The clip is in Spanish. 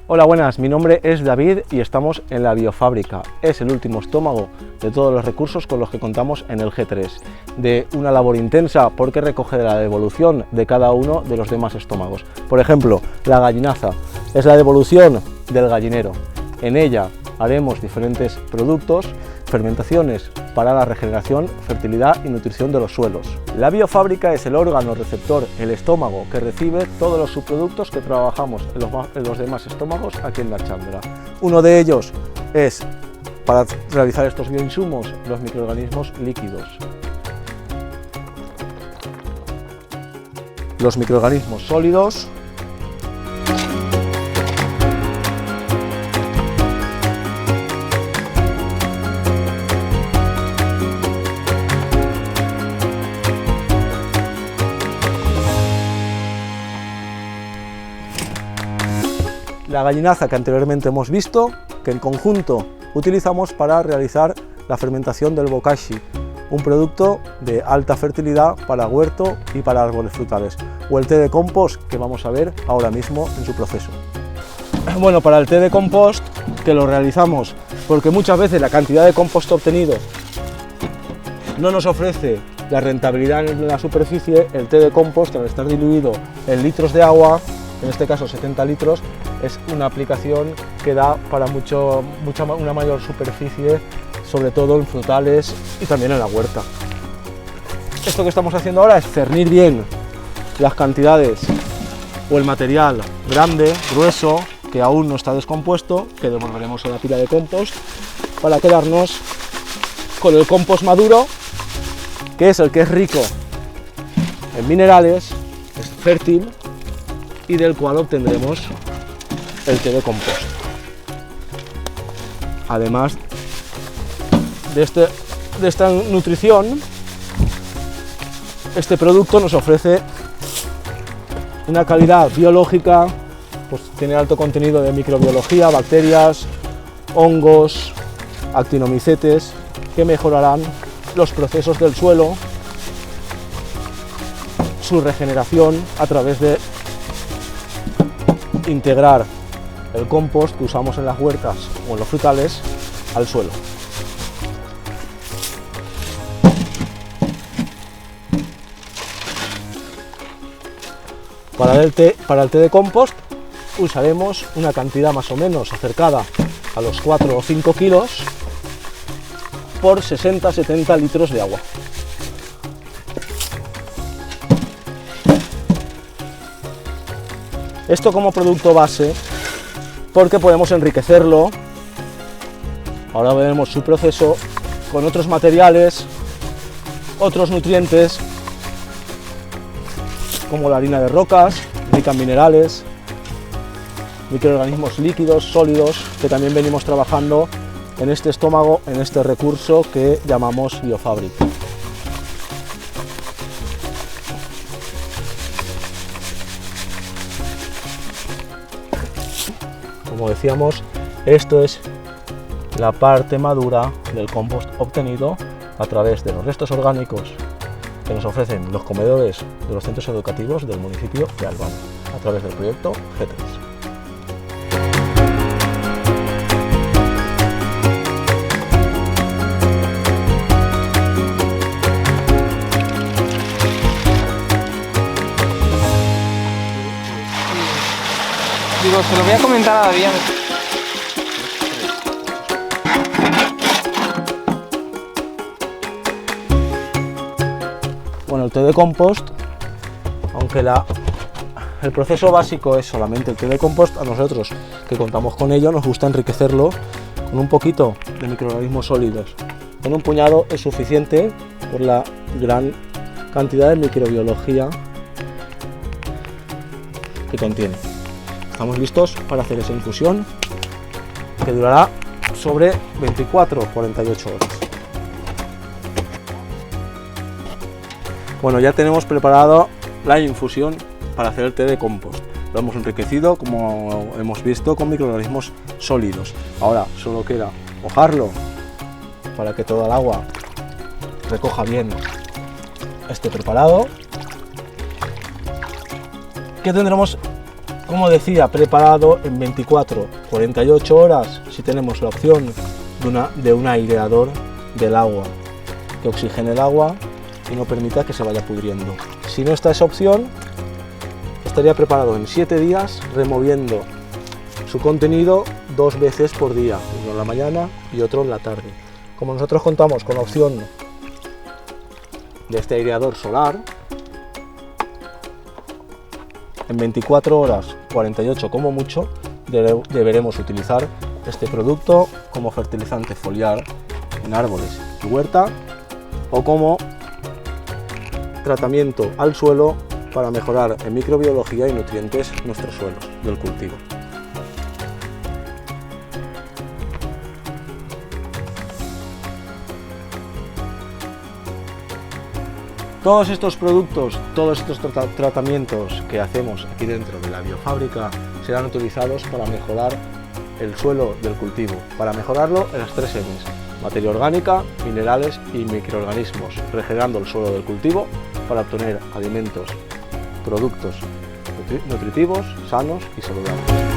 Hola, buenas, mi nombre es David y estamos en la biofábrica. Es el último estómago de todos los recursos con los que contamos en el G3, de una labor intensa porque recoge la devolución de cada uno de los demás estómagos. Por ejemplo, la gallinaza es la devolución del gallinero. En ella haremos diferentes productos, fermentaciones para la regeneración, fertilidad y nutrición de los suelos. La biofábrica es el órgano receptor, el estómago, que recibe todos los subproductos que trabajamos en los demás estómagos aquí en la Archándara. Uno de ellos es, para realizar estos bioinsumos, los microorganismos líquidos. Los microorganismos sólidos, la gallinaza que anteriormente hemos visto, que en conjunto utilizamos para realizar la fermentación del bokashi, un producto de alta fertilidad para huerto y para árboles frutales, o el té de compost que vamos a ver ahora mismo en su proceso. Bueno, para el té de compost, que lo realizamos porque muchas veces la cantidad de compost obtenido no nos ofrece la rentabilidad en la superficie, el té de compost, al estar diluido en litros de agua, en este caso 70 litros, es una aplicación que da para una mayor superficie, sobre todo en frutales y también en la huerta. Esto que estamos haciendo ahora es cernir bien las cantidades o el material grande, grueso, que aún no está descompuesto, que devolveremos a la pila de compost, para quedarnos con el compost maduro, que es el que es rico en minerales, es fértil, y del cual obtendremos el té de compost. Además de esta nutrición, este producto nos ofrece una calidad biológica, pues tiene alto contenido de microbiología, bacterias, hongos, actinomicetes, que mejorarán los procesos del suelo, su regeneración a través de integrar el compost que usamos en las huertas o en los frutales al suelo. Para el té de compost usaremos una cantidad más o menos acercada a los 4 o 5 kilos por 60-70 litros de agua. Esto como producto base, porque podemos enriquecerlo, ahora veremos su proceso, con otros materiales, otros nutrientes, como la harina de rocas, rica en minerales, microorganismos líquidos, sólidos, que también venimos trabajando en este estómago, en este recurso que llamamos biofábrica. Como decíamos, esto es la parte madura del compost obtenido a través de los restos orgánicos que nos ofrecen los comedores de los centros educativos del municipio de Albano, a través del proyecto G3. Digo, se lo voy a comentar a David. Bueno, el té de compost, aunque el proceso básico es solamente el té de compost, a nosotros que contamos con ello nos gusta enriquecerlo con un poquito de microorganismos sólidos. Con un puñado es suficiente por la gran cantidad de microbiología que contiene. Estamos listos para hacer esa infusión, que durará sobre 24 o 48 horas. Bueno, ya tenemos preparado la infusión para hacer el té de compost. Lo hemos enriquecido, como hemos visto, con microorganismos sólidos. Ahora solo queda mojarlo para que toda el agua recoja bien este preparado, que tendremos como decía, preparado en 24-48 horas si tenemos la opción de un aireador del agua, que oxigene el agua y no permita que se vaya pudriendo. Si no está esa opción, estaría preparado en 7 días, removiendo su contenido 2 veces por día, uno en la mañana y otro en la tarde. Como nosotros contamos con la opción de este aireador solar, en 24 horas, 48 como mucho, deberemos utilizar este producto como fertilizante foliar en árboles y huerta, o como tratamiento al suelo para mejorar en microbiología y nutrientes nuestros suelos del cultivo. Todos estos productos, todos estos tratamientos que hacemos aquí dentro de la biofábrica serán utilizados para mejorar el suelo del cultivo, para mejorarlo en las 3 M's: materia orgánica, minerales y microorganismos, regenerando el suelo del cultivo para obtener alimentos, productos nutritivos, sanos y saludables.